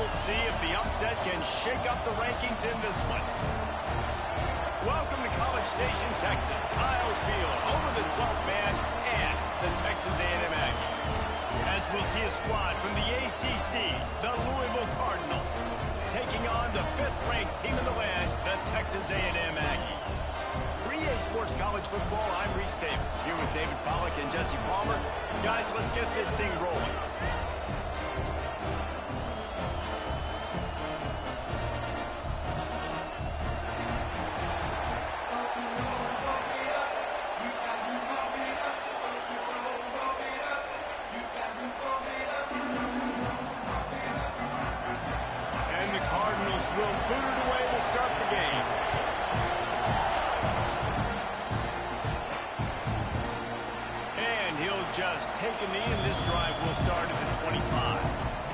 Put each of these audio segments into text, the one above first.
We'll see if the upset can shake up the rankings in this one. Welcome to College Station, Texas. Kyle Field, home of the 12th man and the Texas A&M Aggies. As we'll see a squad from the ACC, the Louisville Cardinals, taking on the 5th-ranked team in the land, the Texas A&M Aggies. For EA Sports College Football, I'm Reese Davis, here with David Pollack and Jesse Palmer. Guys, let's get this thing rolling. Will boot it away to start the game. And he'll just take a knee, and this drive will start at the 25.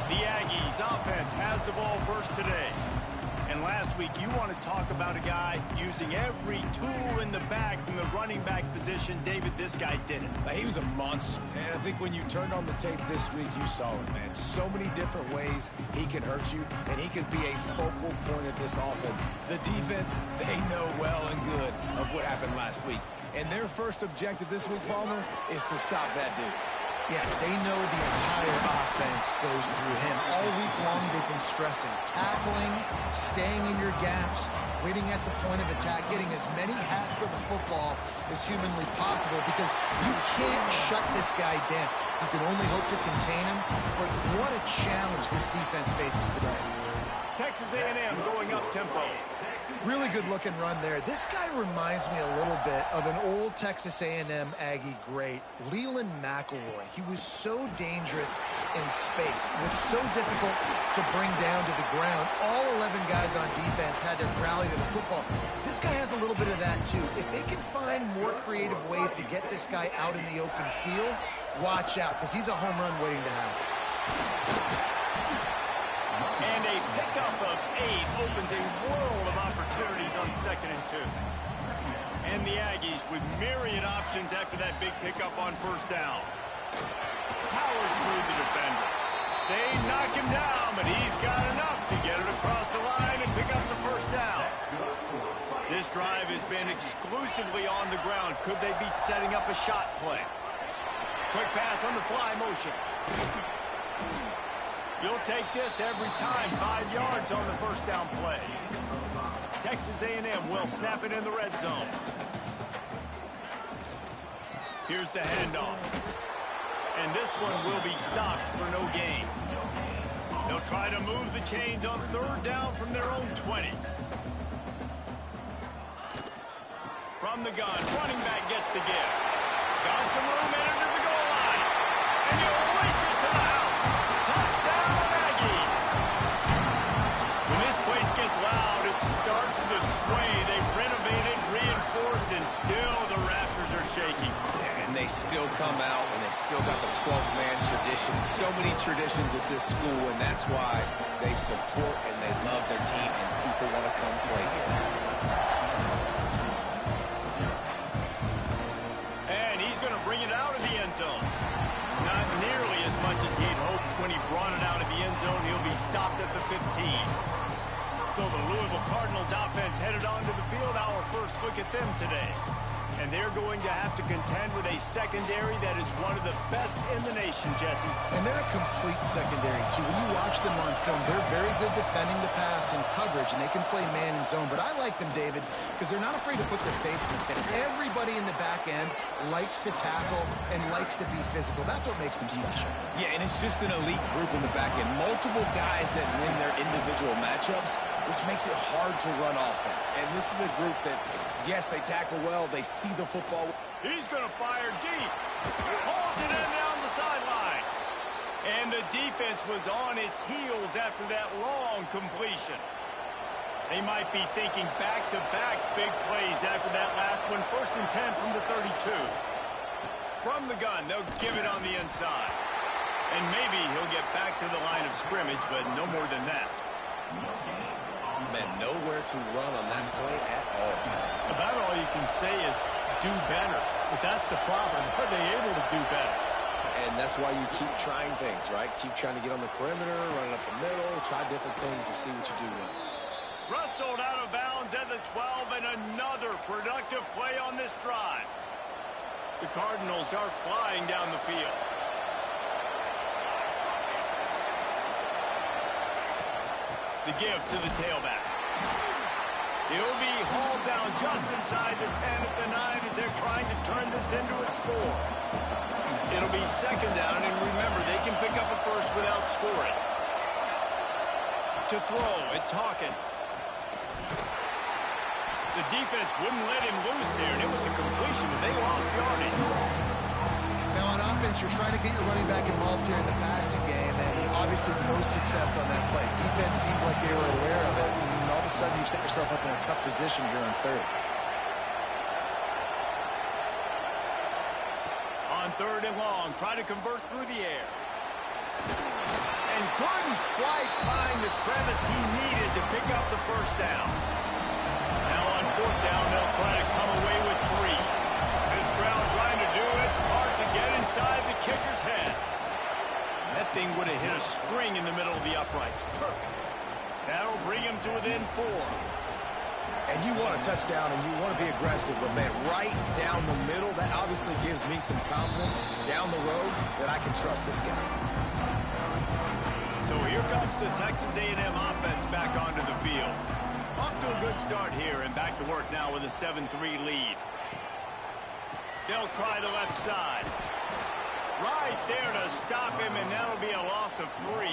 The Aggies offense has the ball first today. And last week, you want to talk about a guy using every tool in the bag from the running back position. David, this guy did it. He was a monster. And I think when you turned on the tape this week, you saw it, man. So many different ways he can hurt you, and he could be a focal point of this offense. The defense, they know well and good of what happened last week. And their first objective this week, Palmer, is to stop that dude. Yeah, they know the entire offense goes through him. All week long, they've been stressing. Tackling, staying in your gaps, waiting at the point of attack, getting as many hats to the football as humanly possible, because you can't shut this guy down. You can only hope to contain him, but what a challenge this defense faces today. Texas A&M going up tempo. Really good-looking run there. This guy reminds me a little bit of an old Texas A&M Aggie great, Leland McElroy. He was so dangerous in space. It was so difficult to bring down to the ground. All 11 guys on defense had to rally to the football. This guy has a little bit of that, too. If they can find more creative ways to get this guy out in the open field, watch out, because he's a home run waiting to happen. And a pickup of 8 opens a world of opportunities on 2nd and 2. And the Aggies with myriad options after that big pickup on 1st down. Powers through the defender. They knock him down, but he's got enough to get it across the line and pick up the 1st down. This drive has been exclusively on the ground. Could they be setting up a shot play? Quick pass on the fly motion. You'll take this every time. 5 yards on the 1st down play. Texas A&M will snap it in the red zone. Here's the handoff. And this one will be stopped for no gain. They'll try to move the chains on 3rd down from their own 20. From the gun, running back gets the give. Got some room entered to the goal line. And you'll race it to the house. Touchdown, Aggies! When this place gets loud, it starts to sway. They've renovated, reinforced, and still the rafters are shaking. Yeah, and they still come out, and they still got the 12th man tradition. So many traditions at this school, and that's why they support and they love their team, and people want to come play here. And he's going to bring it out of the end zone. Not nearly as much as he'd hoped when he brought it out of the end zone. He'll be stopped at the 15. So the Louisville Cardinals offense headed onto the field. Our first look at them today. And they're going to have to contend with a secondary that is one of the best in the nation, Jesse. And they're a complete secondary, too. When you watch them on film, they're very good defending the pass and coverage, and they can play man and zone. But I like them, David, because they're not afraid to put their face in the face. Everybody in the back end likes to tackle and likes to be physical. That's what makes them special. Yeah, and it's just an elite group in the back end. Multiple guys that win their individual matchups, which makes it hard to run offense. And this is a group that, yes, they tackle well. They see the football. He's going to fire deep. Hauls it in down the sideline. And the defense was on its heels after that long completion. They might be thinking back-to-back big plays after that last one. 1st and 10 from the 32. From the gun, they'll give it on the inside. And maybe he'll get back to the line of scrimmage, but no more than that. Man, nowhere to run on that play at all. About all you can say is do better. But that's the problem. Are they able to do better? And that's why you keep trying things, right? Keep trying to get on the perimeter, running up the middle, try different things to see what you do well. Wrestled out of bounds at the 12, and another productive play on this drive. The Cardinals are flying down the field. The give to the tailback. He'll be hauled down just inside the 10 at the 9 as they're trying to turn this into a score. It'll be second down, and remember, they can pick up a first without scoring. To throw, it's Hawkins. The defense wouldn't let him loose there, and it was a completion, but they lost yardage. Now on offense, you're trying to get your running back involved here in the passing game, and obviously no success on that play. Defense seemed like they were aware of it, and all of a sudden you've set yourself up in a tough position here on third. On third and long, try to convert through the air. And couldn't quite find the crevice he needed to pick up the first down. Now on fourth down, they'll try to come away with 3. This crowd trying to do its part to get inside the kicker's head. That thing would have hit a string in the middle of the uprights. Perfect. That'll bring him to within 4. And you want a touchdown and you want to be aggressive, but man, right down the middle, that obviously gives me some confidence down the road that I can trust this guy. So here comes the Texas A&M offense back onto the field. Off to a good start here and back to work now with a 7-3 lead. They'll try the left side. Right there to stop him, and that'll be a loss of 3.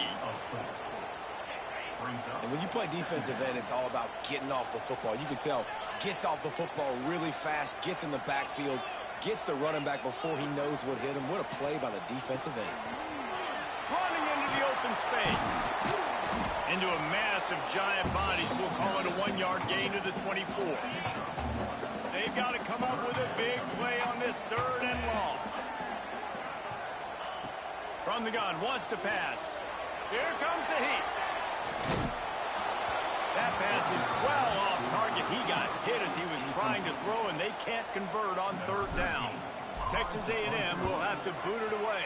And when you play defensive end, it's all about getting off the football. You can tell, gets off the football really fast, gets in the backfield, gets the running back before he knows what hit him. What a play by the defensive end. Running into the open space. Into a mass of giant bodies. We'll call it a 1-yard gain to the 24. They've got to come up with a big play on this third and long. From the gun, wants to pass. Here comes the heat. That pass is well off target. He got hit as he was trying to throw, and they can't convert on third down. Texas A&M will have to boot it away.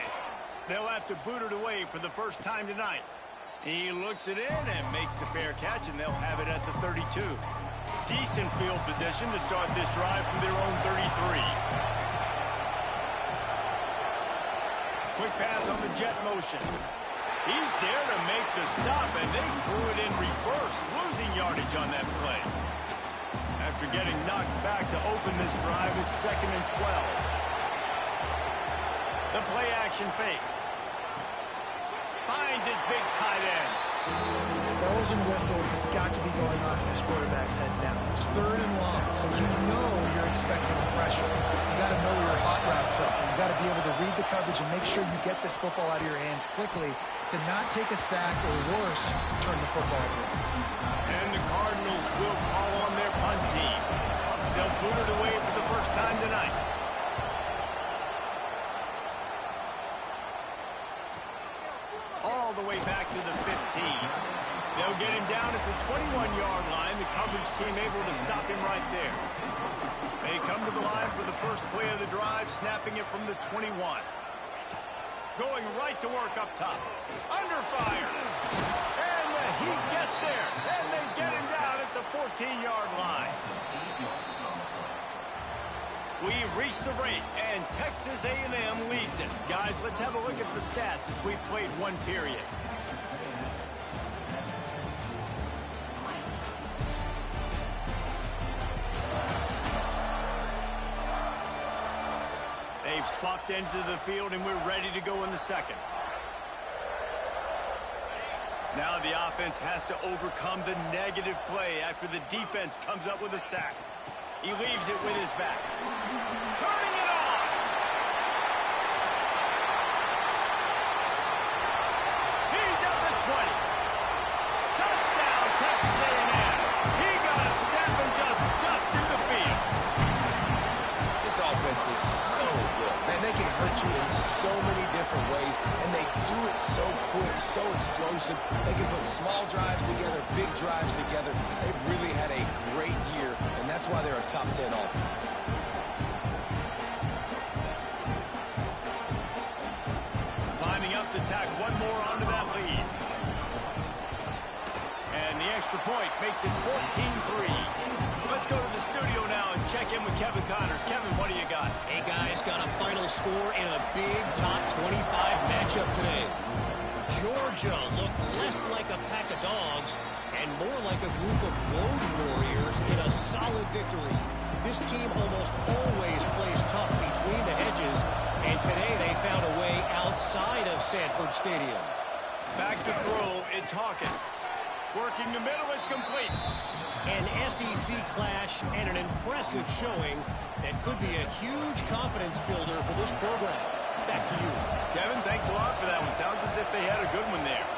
They'll have to boot it away for the first time tonight. He looks it in and makes the fair catch, and they'll have it at the 32. Decent field position to start this drive from their own 33. Quick pass on the jet motion. He's there to make the stop, and they threw it in reverse, losing yardage on that play. After getting knocked back to open this drive, it's 2nd and 12. The play action fake. Finds his big tight end. Bells and whistles have got to be going off in this quarterback's head now. It's third and long, so you know you're expecting pressure. You got to know where your hot routes are. You got to be able to read the coverage and make sure you get this football out of your hands quickly to not take a sack or worse, turn the football over. And the Cardinals will call on their punt team. They'll boot it away for the first time tonight. All the way back to the 15. They'll get him down at the 21-yard line. The coverage team able to stop him right there. They come to the line for the first play of the drive, snapping it from the 21. Going right to work up top. Under fire. And the Heat gets there. And they get him down at the 14-yard line. We reach the break, and Texas A&M leads it. Guys, let's have a look at the stats as we've played one period. They've swapped ends of the field, and we're ready to go in the second. Now the offense has to overcome the negative play after the defense comes up with a sack. He leaves it with his back. Turning it on! He's at the 20. Touchdown, Texas A&M. He got a step and just dusted the field. This offense is so good. Man, they can hurt you in so many different ways, and they do it so quick, so explosive. They can put small drives together, big drives together. They've really had a great year, and that's why they're a top 10 offense. tack one more onto that lead. And the extra point makes it 14-3. Let's go to the studio now and check in with Kevin Connors. Kevin, what do you got? Hey, guys, got a final score in a big top 25 matchup today. Georgia looked less like a pack of dogs and more like a group of road warriors in a solid victory. This team almost always plays tough between the hedges, and today they found a way outside of Sanford Stadium. Back to throw, it's Hawkins. Working the middle, it's complete. An SEC clash and an impressive showing that could be a huge confidence builder for this program. Back to you. Kevin, thanks a lot for that one. Sounds as if they had a good one there.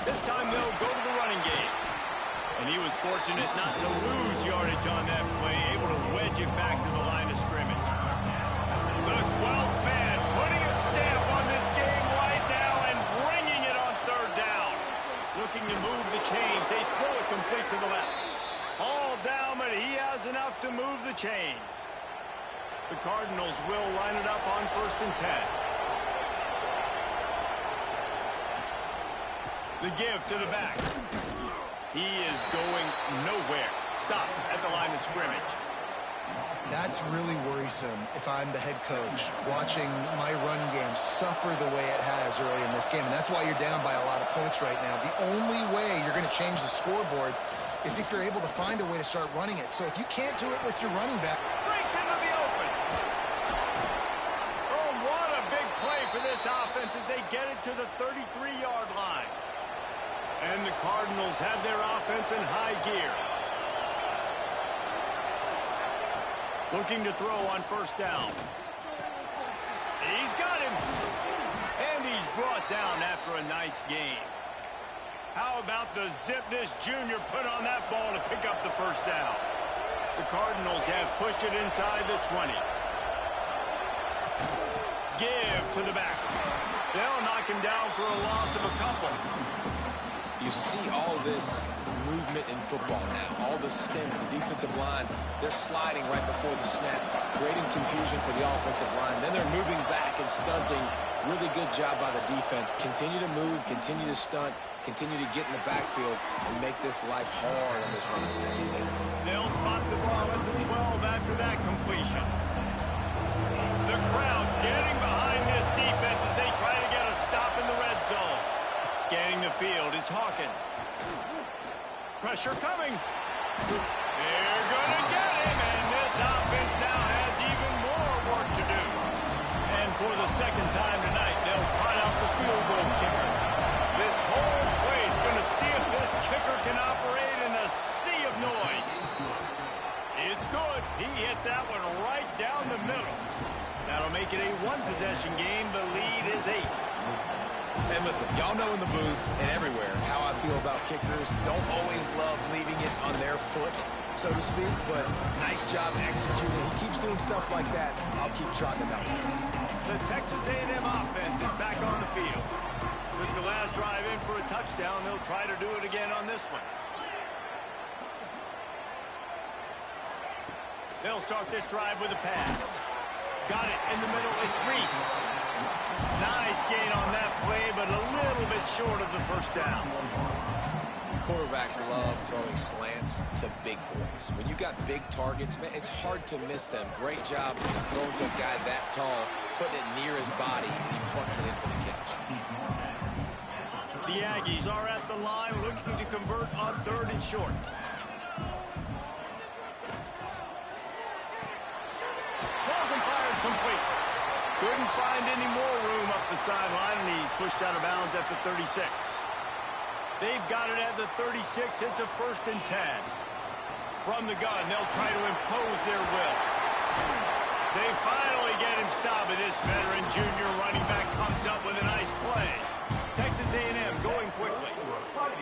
This time they'll go to the running game. And he was fortunate not to lose yardage on that play, able to wedge it back to the line of scrimmage. The 12th man putting a stamp on this game right now and bringing it on third down. Looking to move the chains. They throw it complete to the left. All down, but he has enough to move the chains. The Cardinals will line it up on 1st and 10. The give to the back. He is going nowhere. Stop at the line of scrimmage. That's really worrisome if I'm the head coach, watching my run game suffer the way it has early in this game. And that's why you're down by a lot of points right now. The only way you're going to change the scoreboard is if you're able to find a way to start running it. So if you can't do it with your running back... Breaks into the open. Oh, what a big play for this offense as they get it to the 33-yard line. And the Cardinals have their offense in high gear. Looking to throw on 1st down. He's got him. And he's brought down after a nice gain. How about the zip this junior put on that ball to pick up the 1st down? The Cardinals have pushed it inside the 20. Give to the back. They'll knock him down for a loss of a couple. You see all this movement in football now. All the stem of the defensive line. They're sliding right before the snap, creating confusion for the offensive line. Then they're moving back and stunting. Really good job by the defense. Continue to move, continue to stunt, continue to get in the backfield and make this life hard on this running game. They'll spot the ball at the 12 after that completion. The crowd getting behind this defense as they try to get a stop in the red zone. Scanning the field, it's Hawkins. Pressure coming. They're going to get him, and this offense now has even more work to do. And for the second time tonight, they'll trot out the field goal kicker. This whole place going to see if this kicker can operate in a sea of noise. It's good. He hit that one right down the middle. That'll make it a one-possession game. The lead is 8. And listen, y'all know in the booth and everywhere how I feel about kickers. Don't always love leaving it on their foot, so to speak, but nice job executing. He keeps doing stuff like that. I'll keep trotting him out there. The Texas A&M offense is back on the field. Took the last drive in for a touchdown. They'll try to do it again on this one. They'll start this drive with a pass. Got it in the middle. It's Reese. Nice gain on that play, but a little bit short of the 1st down. Quarterbacks love throwing slants to big boys. When you got big targets, man, it's hard to miss them. Great job throwing to a guy that tall, putting it near his body, and he plucks it in for the catch. The Aggies are at the line looking to convert on 3rd and short. Balls and fired complete. Couldn't find any more room up the sideline, and he's pushed out of bounds at the 36. They've got it at the 36. It's a 1st and 10. From the gun, they'll try to impose their will. They finally get him stopped, and this veteran junior running back comes up with a nice play. Texas A&M going quickly.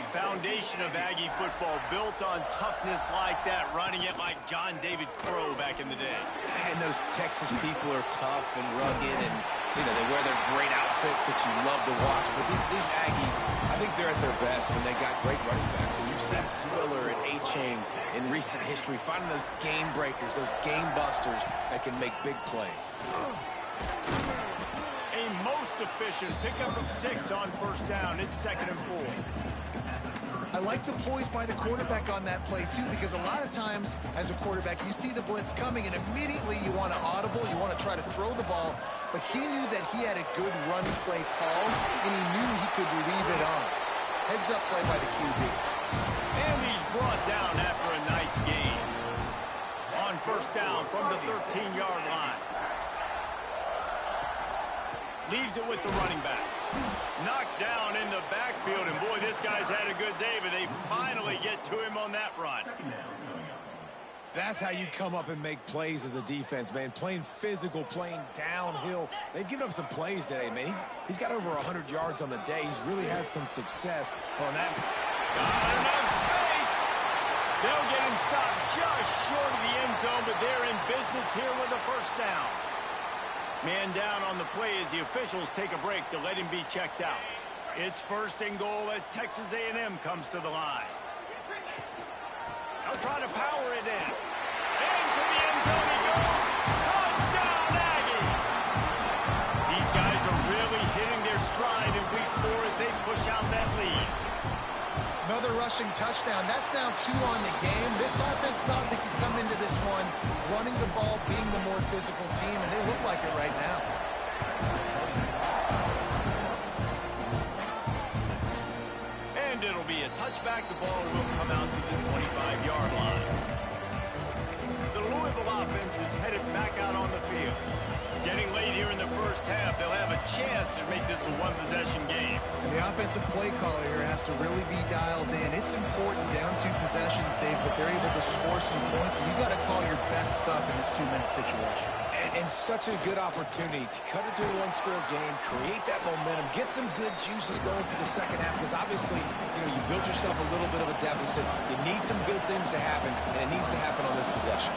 Foundation of Aggie football built on toughness like that, running it like John David Crow back in the day. And those Texas people are tough and rugged, and you know they wear their great outfits that you love to watch. But these Aggies, I think they're at their best when they got great running backs. And you've seen Spiller and A-Chain in recent history finding those game breakers, those game busters that can make big plays. A most efficient pickup of 6 on first down. It's 2nd and 4. I like the poise by the quarterback on that play, too, because a lot of times as a quarterback, you see the blitz coming, and immediately you want to audible, you want to try to throw the ball, but he knew that he had a good run play call, and he knew he could leave it on. Heads up play by the QB. And he's brought down after a nice gain. On first down from the 13-yard line. Leaves it with the running back. Knocked down in the backfield, and boy, this guy's had a good day, but they finally get to him on that run. That's how you come up and make plays as a defense, man. Playing physical, playing downhill. They've given up some plays today, man. He's got over 100 yards on the day. He's really had some success on that. Got enough space. They'll get him stopped just short of the end zone, but they're in business here with a first down. Man down on the play as the officials take a break to let him be checked out. It's 1st and goal as Texas A&M comes to the line. They'll try to power it in. Into the end zone he goes. Touchdown, Aggie! These guys are really hitting their stride in week 4 as they push out that lead. Another rushing touchdown. That's now 2 on the game. This offense thought they could come into this one running the ball, being the more physical team, and they look like it right now. And it'll be a touchback. The ball will come out to the 25-yard line. The Louisville offense is headed back out on the field. Getting late here in the first half, they'll have a chance to make this a one-possession game. And the offensive play caller here has to really be dialed in. It's important down 2 possessions, Dave, but they're able to score some points. So you got to call your best stuff in this 2-minute situation. And such a good opportunity to cut it to a 1-score game, create that momentum, get some good juices going for the second half, because obviously, you built yourself a little bit of a deficit. You need some good things to happen, and it needs to happen on this possession.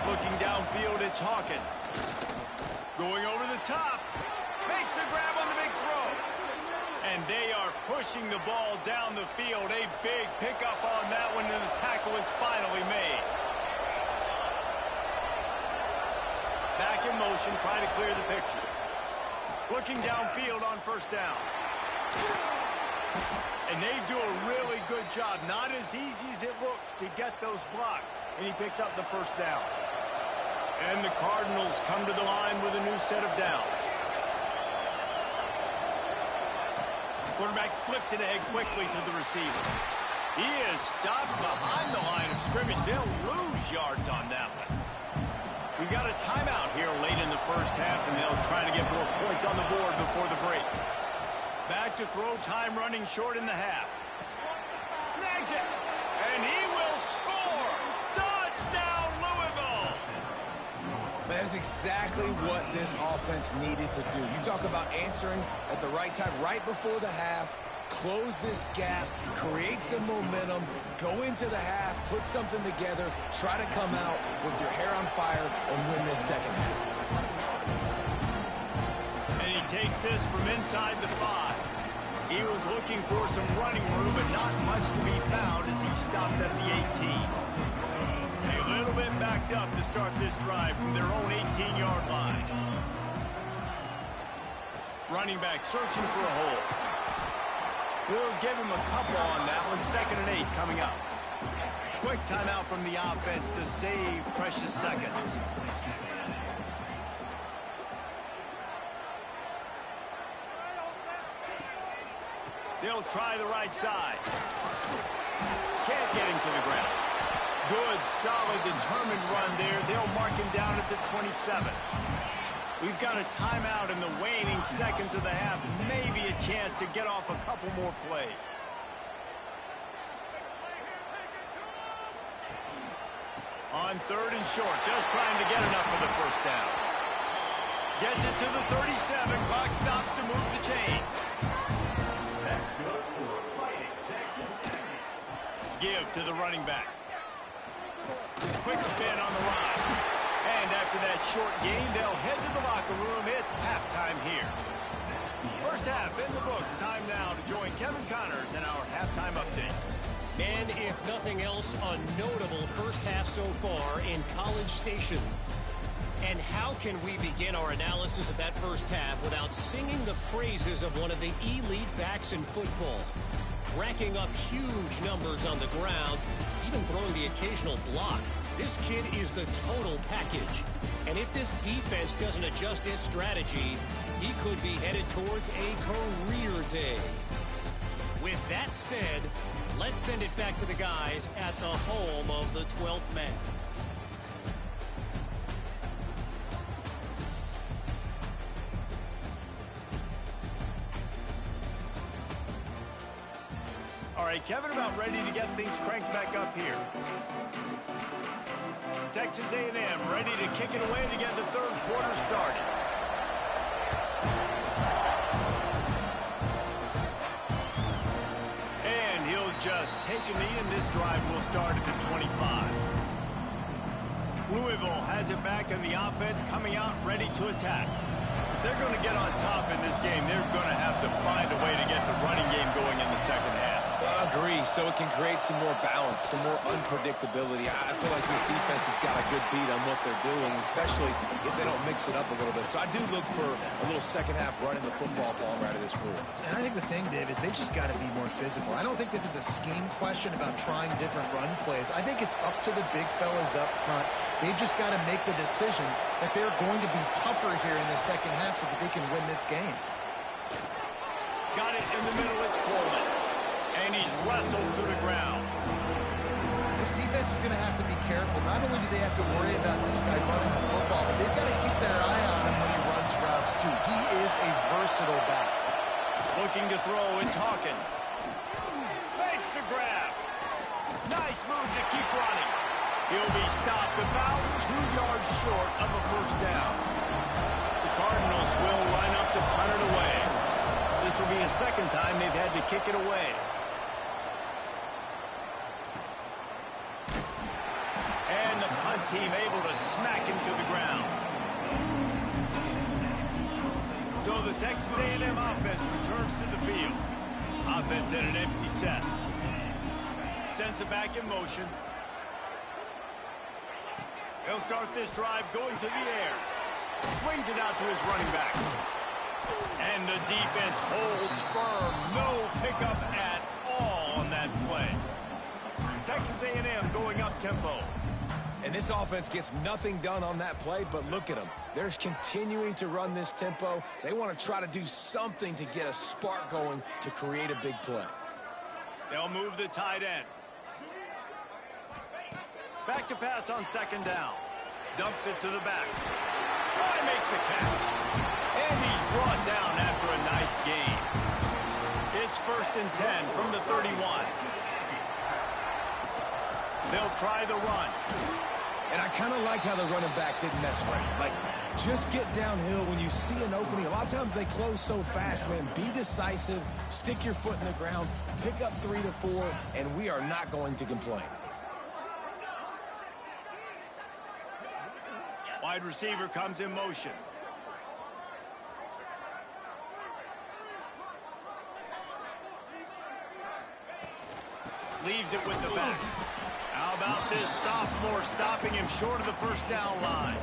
Looking downfield, it's Hawkins. Going over the top. Makes the grab on the big throw. And they are pushing the ball down the field. A big pickup on that one, and the tackle is finally made. Back in motion, trying to clear the picture. Looking downfield on first down. And they do a really good job. Not as easy as it looks to get those blocks. And he picks up the first down. And the Cardinals come to the line with a new set of downs. Quarterback flips it ahead quickly to the receiver. He is stopped behind the line of scrimmage. They'll lose yards on that one. We've got a timeout here late in the first half, and they'll try to get more points on the board before the break. Back to throw, time running short in the half. Snags it, and he will score! Touchdown, Louisville! That's exactly what this offense needed to do. You talk about answering at the right time, right before the half, close this gap, create some momentum, go into the half, put something together, try to come out with your hair on fire and win this second half. And he takes this from inside the 5. He was looking for some running room, but not much to be found as he stopped at the 18. A little bit backed up to start this drive from their own 18-yard line. Running back searching for a hole. We'll give him a couple on that one. 2nd and 8 coming up. Quick timeout from the offense to save precious seconds. They'll try the right side. Can't get him to the ground. Good, solid, determined run there. They'll mark him down at the 27. We've got a timeout in the waning seconds of the half. Maybe a chance to get off a couple more plays. On 3rd and short, just trying to get enough for the first down. Gets it to the 37. Clock stops to move the chains. Give to the running back. Quick spin on the run. And after that short game, they'll head to the locker room. It's halftime here. First half in the books. Time now to join Kevin Connors in our halftime update. And if nothing else, a notable first half so far in College Station. And how can we begin our analysis of that first half without singing the praises of one of the elite backs in football? Racking up huge numbers on the ground, even throwing the occasional block. This kid is the total package. And if this defense doesn't adjust its strategy, he could be headed towards a career day. With that said, let's send it back to the guys at the home of the 12th man. All right, Kevin about ready to get things cranked back up here. Texas A&M ready to kick it away to get the third quarter started. And he'll just take a knee, and this drive will start at the 25. Louisville has it back in the offense, coming out ready to attack. If they're going to get on top in this game, they're going to have to find a way to get the running game going in the second half. Agree, so it can create some more balance, some more unpredictability. I feel like this defense has got a good beat on what they're doing, especially if they don't mix it up a little bit. So I do look for a little second half running the football ball right of this group. And I think the thing, Dave, is they just got to be more physical. I don't think this is a scheme question about trying different run plays. I think it's up to the big fellas up front. They've just got to make the decision that they're going to be tougher here in the second half so that they can win this game. Got it in the middle, it's Coleman. And he's wrestled to the ground. This defense is going to have to be careful. Not only do they have to worry about this guy running the football, but they've got to keep their eye on him when he runs routes, too. He is a versatile back. Looking to throw, it's Hawkins. Fakes the grab. Nice move to keep running. He'll be stopped about 2 yards short of a first down. The Cardinals will line up to punt it away. This will be a second time they've had to kick it away. And the punt team able to smack him to the ground. So the Texas A&M offense returns to the field. Offense at an empty set. Sends it back in motion. He'll start this drive going to the air. Swings it out to his running back. And the defense holds firm. No pickup at all on that play. Texas A&M going up tempo. And this offense gets nothing done on that play, but look at them. They're continuing to run this tempo. They want to try to do something to get a spark going to create a big play. They'll move the tight end. Back to pass on second down. Dumps it to the back. Ryan makes the catch. And he's brought down after a nice gain. It's 1st and 10 from the 31. They'll try the run. And I kind of like how the running back didn't mess around. Like, just get downhill when you see an opening. A lot of times they close so fast, man. Be decisive, stick your foot in the ground, pick up 3 to 4, and we are not going to complain. Wide receiver comes in motion. Leaves it with the back. How about this sophomore stopping him short of the first down line?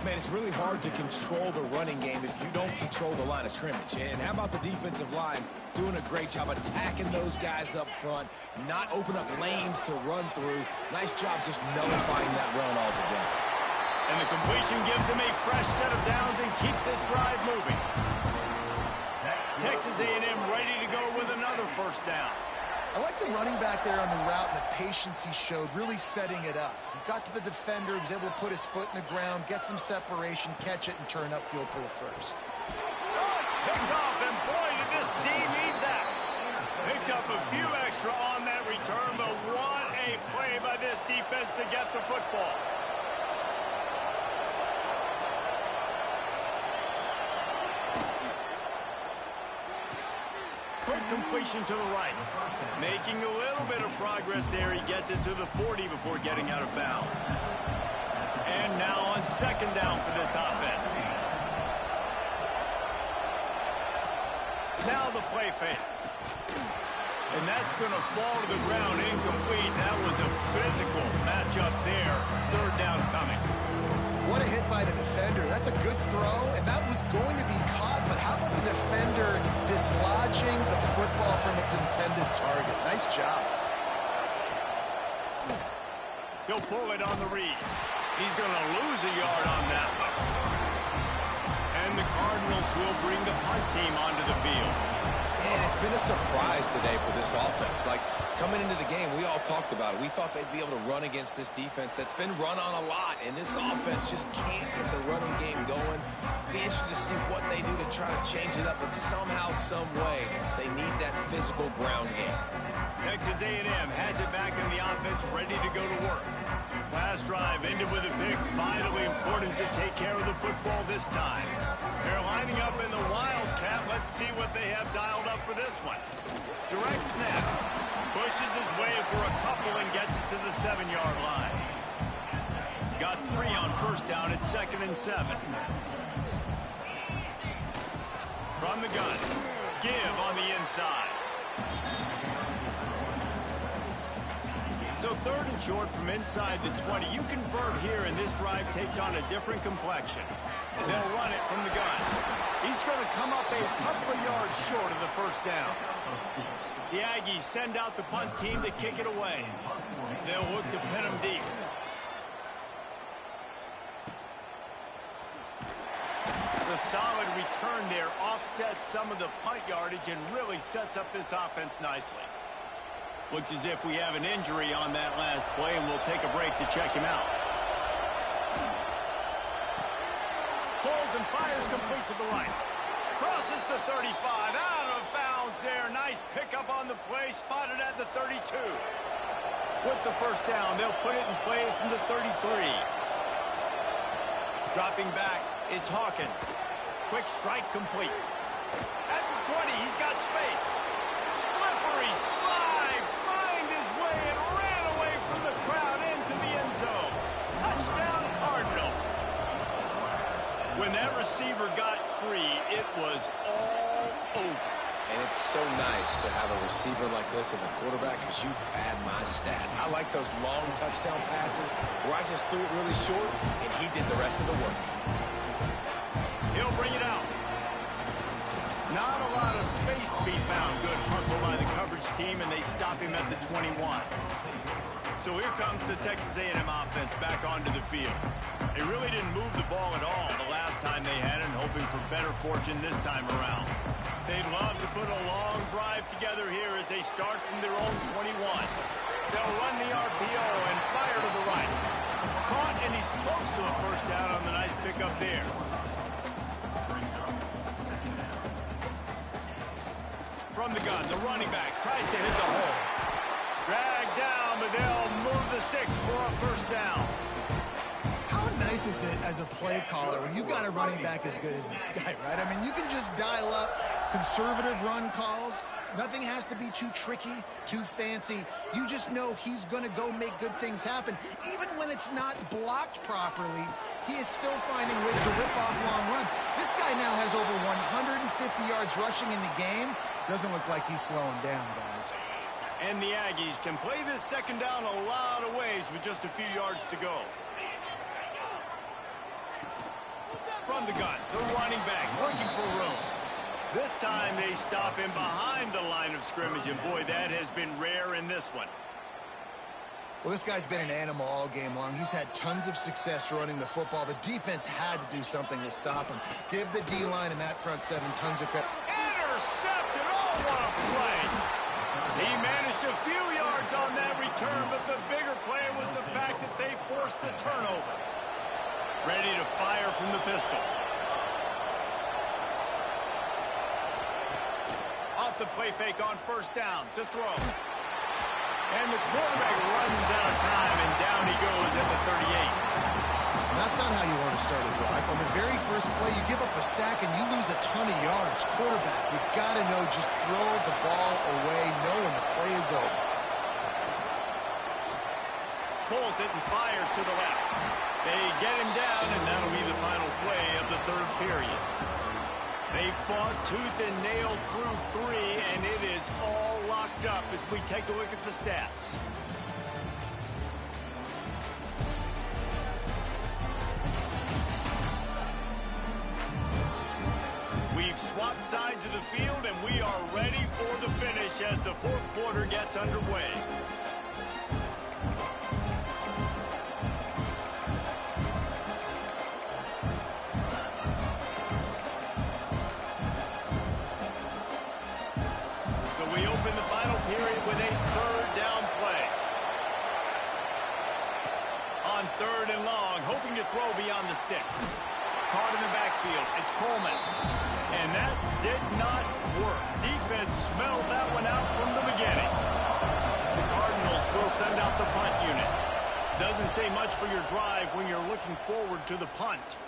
Man, it's really hard to control the running game if you don't control the line of scrimmage. And how about the defensive line doing a great job attacking those guys up front, not open up lanes to run through. Nice job just nullifying that run altogether. And the completion gives him a fresh set of downs and keeps this drive moving. Texas A&M ready to go with another first down. I like the running back there on the route and the patience he showed, really setting it up. He got to the defender, he was able to put his foot in the ground, get some separation, catch it, and turn upfield for the first. Oh, it's picked off, and boy, did this D need that. Picked up a few extra on that return, but what a play by this defense to get the football. Quick completion to the right. Making a little bit of progress there. He gets it to the 40 before getting out of bounds. And now on second down for this offense. Now the play fake. And that's going to fall to the ground incomplete. That was a physical matchup there. Third down coming. What a hit by the defender. That's a good throw, and that was going to be caught, but how about the defender dislodging the football from its intended target? Nice job. He'll pull it on the read. He's going to lose a yard on that one. And the Cardinals will bring the punt team onto the field. Man, it's been a surprise today for this offense. Like, coming into the game, we all talked about it. We thought they'd be able to run against this defense that's been run on a lot, and this offense just can't get the running game going. Be interested to see what they do to try to change it up, but somehow, some way, they need that physical ground game. Texas A&M has it back in the offense, ready to go to work. Last drive ended with a pick. Vitally important to take care of the football this time. They're lining up in the Wildcat. Let's see what they have dialed up for this one. Direct snap. Pushes his way for a couple and gets it to the 7-yard line. Got 3 on first down at 2nd and 7. From the gun. Give on the inside. So 3rd and short from inside the 20. You convert here, and this drive takes on a different complexion. They'll run it from the gun. He's going to come up a couple of yards short of the first down. The Aggies send out the punt team to kick it away. They'll look to pin him deep. The solid return there offsets some of the punt yardage and really sets up this offense nicely. Looks as if we have an injury on that last play, and we'll take a break to check him out. Pulls and fires complete to the right. Crosses the 35, out of bounds there. Nice pickup on the play, spotted at the 32. With the first down, they'll put it in play from the 33. Dropping back, it's Hawkins. Quick strike complete. At the 20, he's got space. Slippery slide, find his way and ran away from the crowd into the end zone. Touchdown Cardinals. When that receiver got free, it was all over. And it's so nice to have a receiver like this as a quarterback because you pad my stats. I like those long touchdown passes where I just threw it really short and he did the rest of the work. He'll bring it out. Not a lot of space to be found. Good hustle by the coverage team, and they stop him at the 21. So here comes the Texas A&M offense back onto the field. They really didn't move the ball at all the last time they had it, and hoping for better fortune this time around. They'd love to put a long drive together here as they start from their own 21. They'll run the RPO and fire to the right. Caught, and he's close to a first down on the nice pickup there. From the gun, the running back tries to hit the hole. Dragged down, but they'll move the sticks for a first down. How nice is it as a play caller when you've got a running back as good as this guy, right? I mean, you can just dial up conservative run calls. Nothing has to be too tricky, too fancy. You just know he's going to go make good things happen. Even when it's not blocked properly, he is still finding ways to rip off long runs. This guy now has over 150 yards rushing in the game. Doesn't look like he's slowing down, guys. And the Aggies can play this second down a lot of ways with just a few yards to go. From the gun, the running back working for room. This time they stop him behind the line of scrimmage, and boy, that has been rare in this one. Well, this guy's been an animal all game long. He's had tons of success running the football. The defense had to do something to stop him. Give the D-line and that front seven tons of credit. Intercepted! Oh, what a play! He managed a few yards on that return, but the bigger play was the fact that they forced the turnover. Ready to fire from the pistol. Off the play fake on first down to throw. And the quarterback runs out of time, and down he goes at the 38. And that's not how you want to start a drive. On the very first play, you give up a sack and you lose a ton of yards. Quarterback, you've got to know, just throw the ball away, know when the play is over. Pulls it and fires to the left. They get him down, and that'll be the final play of the third period. They fought tooth and nail through 3, and it is all locked up as we take a look at the stats. We've swapped sides of the field, and we are ready for the finish as the fourth quarter gets underway. So we open the final period with a third down play. On third and long, hoping to throw beyond the sticks. Caught in the backfield. It's Coleman. And that did not work. Defense smelled that one out from the beginning. The Cardinals will send out the punt unit. Doesn't say much for your drive when you're looking forward to the punt.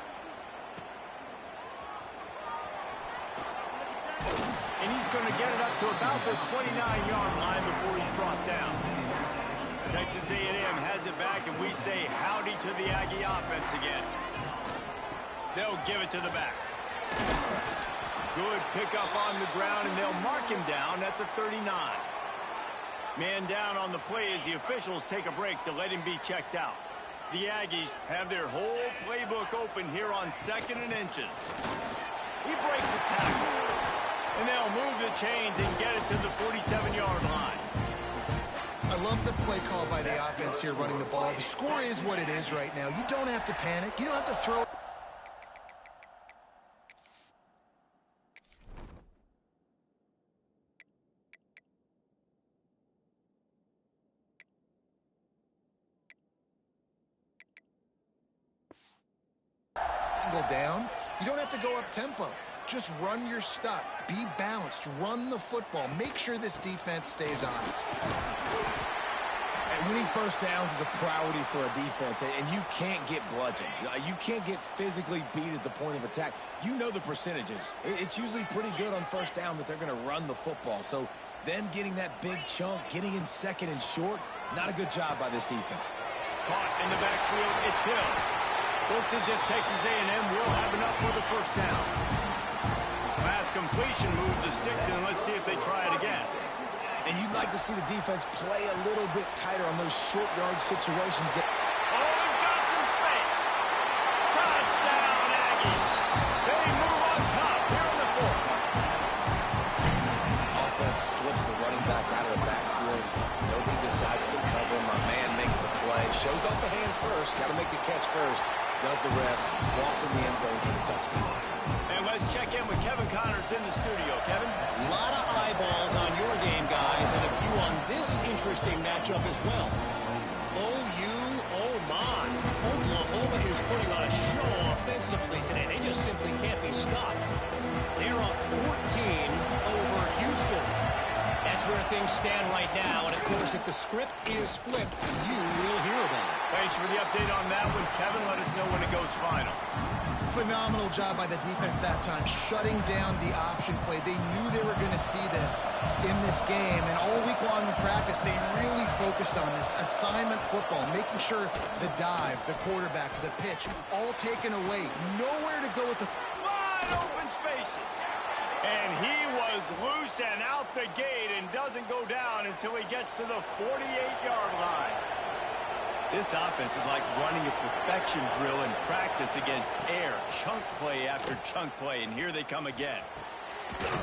And he's going to get it up to about the 29-yard line before he's brought down. Texas A&M has it back, and we say howdy to the Aggie offense again. They'll give it to the back. Good pickup on the ground, and they'll mark him down at the 39. Man down on the play as the officials take a break to let him be checked out. The Aggies have their whole playbook open here on 2nd and inches. He breaks a tackle, and they'll move the chains and get it to the 47-yard line. I love the play call by the offense here running the ball. The score is what it is right now. You don't have to panic. You don't have to throw. Down. You don't have to go up tempo. Just run your stuff. Be balanced. Run the football. Make sure this defense stays honest. And winning first downs is a priority for a defense, and you can't get bludgeoned. You can't get physically beat at the point of attack. You know the percentages. It's usually pretty good on first down that they're going to run the football. So them getting that big chunk, getting in 2nd and short, not a good job by this defense. Caught in the backfield. It's Hill. Looks as if Texas A&M will have enough for the first down. Pass completion moved the sticks in. Let's see if they try it again. And you'd like to see the defense play a little bit tighter on those short yard situations. Oh, he's got some space. Touchdown, Aggie. They move on top here in the fourth. Offense slips the running back out of the backfield. Nobody decides to cover. My man makes the play. Shows off the hands first. Got to make the catch first. Does the rest. Walks in the end zone for the touchdown. And let's check in with Kevin Connors in the studio. Kevin? A lot of eyeballs on your game, guys, and a few on this interesting matchup as well. Oh my. Oklahoma is putting on a show offensively today. They just simply can't be stopped. They're up 14 over Houston. That's where things stand right now, and of course, if the script is flipped, you will hear about it. Thanks for the update on that one, Kevin. Let us know when it goes final. Phenomenal job by the defense that time, shutting down the option play. They knew they were going to see this in this game, and all week long in practice, they really focused on this assignment football, making sure the dive, the quarterback, the pitch, all taken away. Nowhere to go with the wide open spaces. And he was loose and out the gate and doesn't go down until he gets to the 48-yard line. This offense is like running a perfection drill in practice against air. Chunk play after chunk play, and here they come again.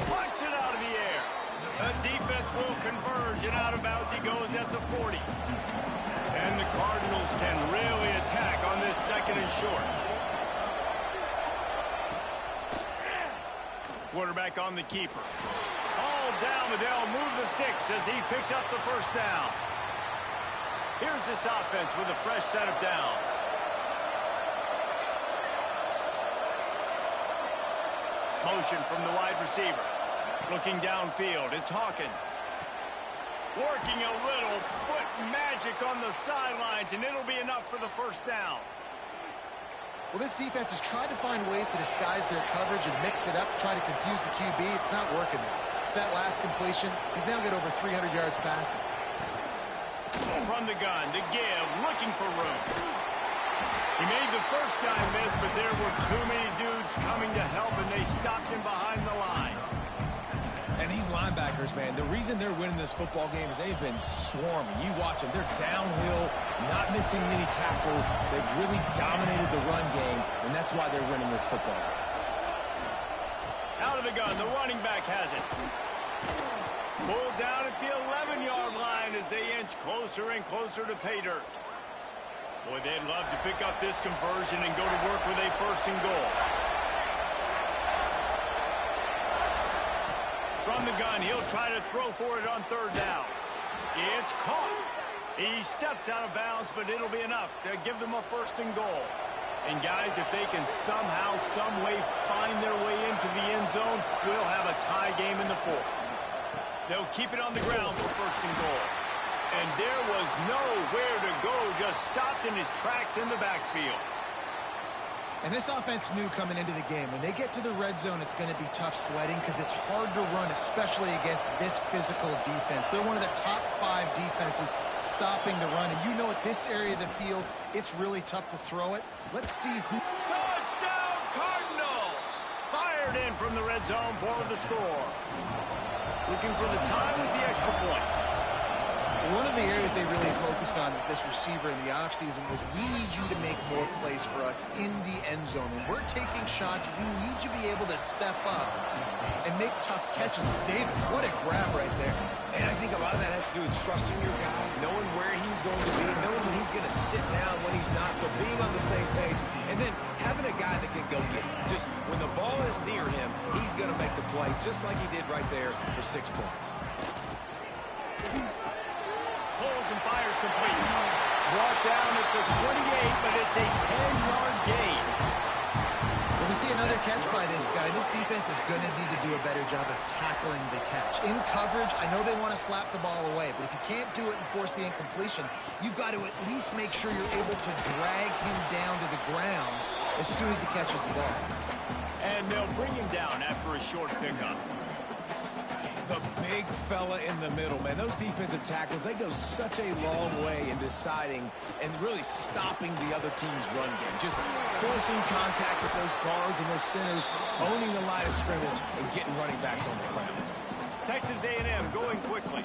Plucks it out of the air. The defense will converge, and out of bounds he goes at the 40. And the Cardinals can really attack on this 2nd and short. Quarterback on the keeper. All down, but they'll move the sticks as he picks up the first down. Here's this offense with a fresh set of downs. Motion from the wide receiver. Looking downfield, it's Hawkins. Working a little foot magic on the sidelines, and it'll be enough for the first down. Well, this defense has tried to find ways to disguise their coverage and mix it up, try to confuse the QB. It's not working there. That last completion, he's now got over 300 yards passing. From the gun to give, looking for room. He made the first guy miss, but there were too many dudes coming to help, and they stopped him behind the line. And these linebackers, man, the reason they're winning this football game is they've been swarming. You watch them. They're downhill, not missing many tackles. They've really dominated the run game, and that's why they're winning this football game. Out of the gun. The running back has it. Pulled down at the 11-yard line as they inch closer and closer to pay dirt. Boy, they'd love to pick up this conversion and go to work with a 1st and goal. From the gun, he'll try to throw for it on 3rd down. It's caught. He steps out of bounds, but it'll be enough to give them a 1st and goal. And guys, if they can somehow, some way find their way into the end zone, we'll have a tie game in the 4th. They'll keep it on the ground for 1st and goal. And there was nowhere to go, just stopped in his tracks in the backfield. And this offense knew coming into the game, when they get to the red zone, it's going to be tough sledding because it's hard to run, especially against this physical defense. They're one of the top 5 defenses stopping the run. And you know at this area of the field, it's really tough to throw it. Let's see who... Touchdown, Cardinals! Fired in from the red zone for the score. Looking for the tie with the extra point. One of the areas they really focused on with this receiver in the offseason was we need you to make more plays for us in the end zone. When we're taking shots, we need you to be able to step up and make tough catches. David, what a grab right there. And I think a lot of that has to do with trusting your guy, knowing where he's going to be, knowing when he's going to sit down, when he's not, so being on the same page, and then having a guy that can go get it. Just when the ball is near him, he's going to make the play, just like he did right there for 6 points. Pulls and fires complete. Brought down at the 28, but it's a 10-yard gain. When we see another catch by this guy, this defense is going to need to do a better job of tackling the catch. In coverage, I know they want to slap the ball away, but if you can't do it and force the incompletion, you've got to at least make sure you're able to drag him down to the ground as soon as he catches the ball. And they'll bring him down after a short pickup. The big fella in the middle, man. Those defensive tackles, they go such a long way in deciding and really stopping the other team's run game. Just forcing contact with those guards and those centers, owning the line of scrimmage, and getting running backs on the ground. Texas A&M going quickly.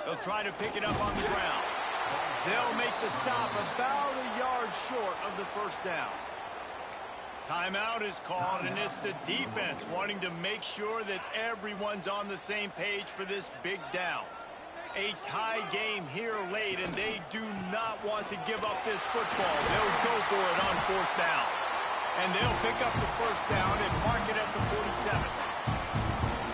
They'll try to pick it up on the ground. They'll make the stop about a yard short of the 1st down. Timeout is called, and it's the defense wanting to make sure that everyone's on the same page for this big down. A tie game here late, and they do not want to give up this football. They'll go for it on 4th down. And they'll pick up the 1st down and mark it at the 47.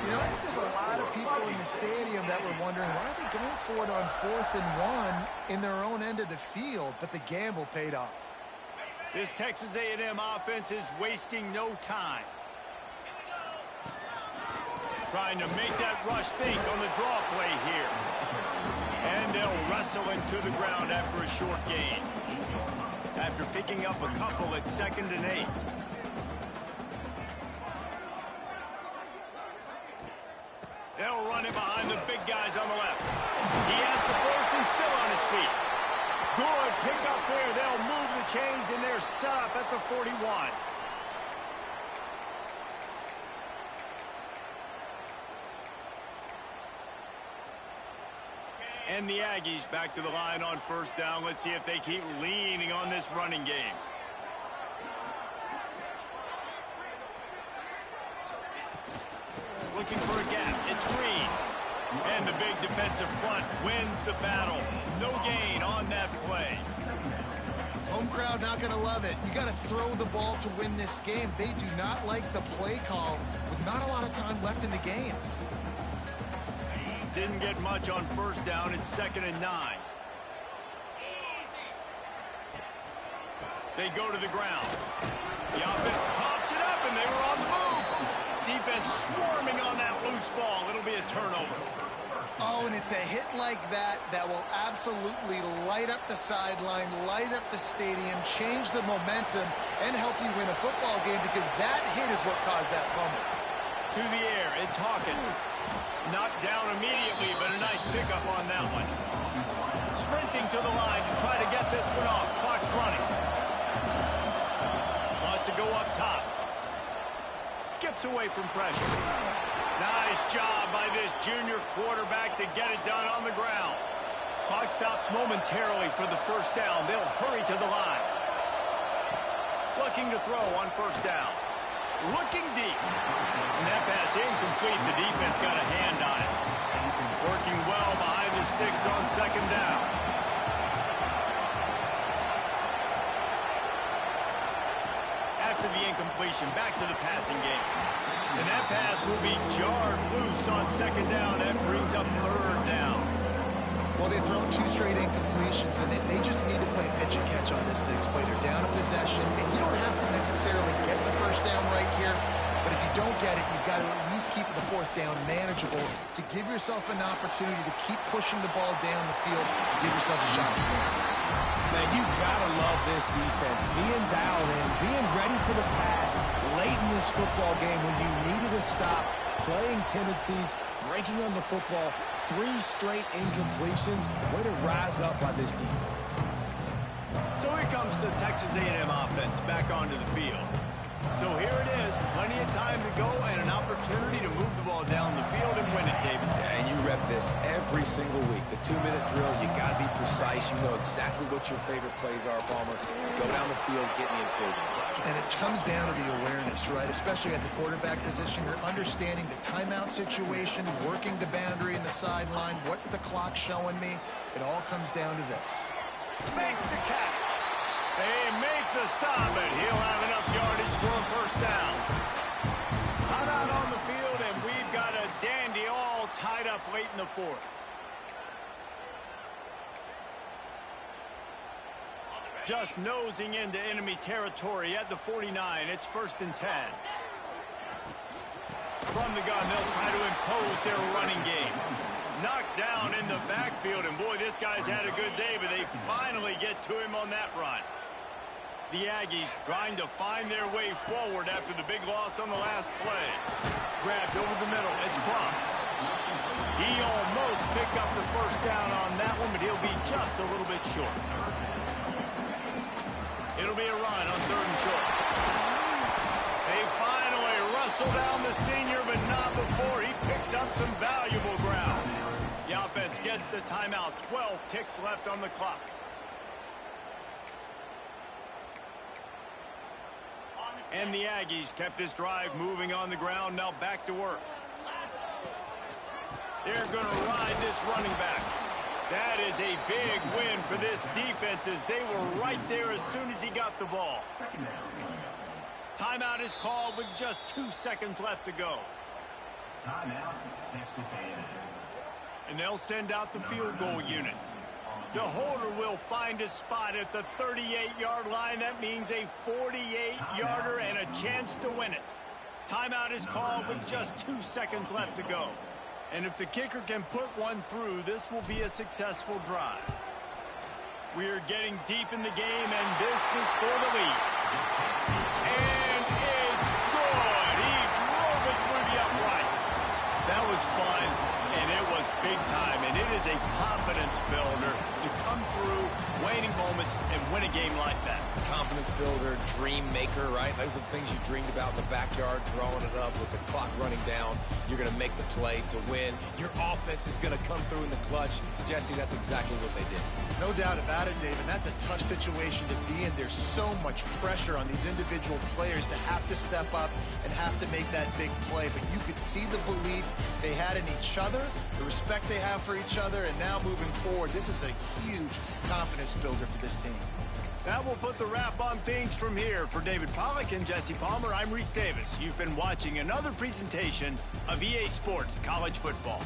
You know, I think there's a lot of people in the stadium that were wondering, why are they going for it on 4th and 1 in their own end of the field? But the gamble paid off. This Texas A&M offense is wasting no time. Trying to make that rush think on the draw play here. And they'll wrestle him to the ground after a short gain. After picking up a couple at 2nd and 8. They'll run it behind the big guys on the left. He has the 1st and still on his feet. Good pickup there. They'll move the chains, and they're set up at the 41. And the Aggies back to the line on 1st down. Let's see if they keep leaning on this running game. Looking for a gap. It's Green. And the big defensive front wins the battle. No gain on that play. Home crowd not going to love it. You got to throw the ball to win this game. They do not like the play call with not a lot of time left in the game. Didn't get much on 1st down. It's 2nd and 9. They go to the ground. The offense pops it up, and they were on the move. Defense swarming on that loose ball. It'll be a turnover. Oh, and it's a hit like that that will absolutely light up the sideline, light up the stadium, change the momentum, and help you win a football game, because that hit is what caused that fumble. To the air, it's Hawkins. Knocked down immediately, but a nice pickup on that one. Sprinting to the line to try to get this one off. Clock's running. Wants to go up top. skips away from pressure. Nice job by this junior quarterback to get it done on the ground. Clock stops momentarily for the first down. They'll hurry to the line. Looking to throw on first down. Looking deep. And that pass incomplete. The defense got a hand on it. Working well behind the sticks on second down. After the incompletion, back to the passing game. And that pass will be jarred loose on second down. That brings up third down. Well, they've thrown 2 straight incompletions, and they just need to play pitch and catch on this next play. They're down a possession, and you don't have to necessarily get the first down right here, but if you don't get it, you've got to at least keep the fourth down manageable to give yourself an opportunity to keep pushing the ball down the field and give yourself a shot to win. Man, you gotta love this defense. Being dialed in, being ready for the pass late in this football game when you needed to stop, playing tendencies, breaking on the football, 3 straight incompletions. Way to rise up by this defense. So here comes the Texas A&M offense back onto the field. So here it is, plenty of time to go and an opportunity to move the ball down the field and win it, David. Yeah, and you rep this every single week. The 2-minute drill, you got to be precise. You know exactly what your favorite plays are, Palmer. Go down the field, get me in field goal. And it comes down to the awareness, right? Especially at the quarterback position. You're understanding the timeout situation, working the boundary in the sideline. What's the clock showing me? It all comes down to this. Makes the catch. They make the stop, but he'll have enough yardage for a first down. Hot out on the field, and we've got a dandy all tied up late in the fourth. Just nosing into enemy territory at the 49. It's 1st and 10. From the gun, they'll try to impose their running game. Knocked down in the backfield, and boy, this guy's had a good day, but they finally get to him on that run. The Aggies trying to find their way forward after the big loss on the last play. Grabbed over the middle. It's Cross. He almost picked up the first down on that one, but he'll be just a little bit short. It'll be a run on 3rd and short. They finally wrestle down the senior, but not before he picks up some valuable ground. The offense gets the timeout. 12 ticks left on the clock. And the Aggies kept this drive moving on the ground. Now back to work. They're going to ride this running back. That is a big win for this defense as they were right there as soon as he got the ball. Timeout is called with just 2 seconds left to go. Timeout, Texas A&M. And they'll send out the field goal unit. The holder will find a spot at the 38-yard line. That means a 48-yarder and a chance to win it. Timeout is called with just 2 seconds left to go. And if the kicker can put one through, this will be a successful drive. We're getting deep in the game, and this is for the lead. And it's good. He drove it through the uprights. That was fun, and it was big time. And it is a confidence builder to come through waning moments and win a game like that. Confidence builder, dream maker, right? Those are the things you dreamed about in the backyard, drawing it up with the clock running down. You're going to make the play to win. Your offense is going to come through in the clutch. Jesse, that's exactly what they did. No doubt about it, Dave, and that's a tough situation to be in. There's so much pressure on these individual players to have to step up and have to make that big play. But you could see the belief they had in each other, the respect they have for each other, and now moving forward, this is a huge confidence builder for this team. That will put the wrap on things from here. For David Pollack and Jesse Palmer, I'm Reese Davis. You've been watching another presentation of EA Sports College Football.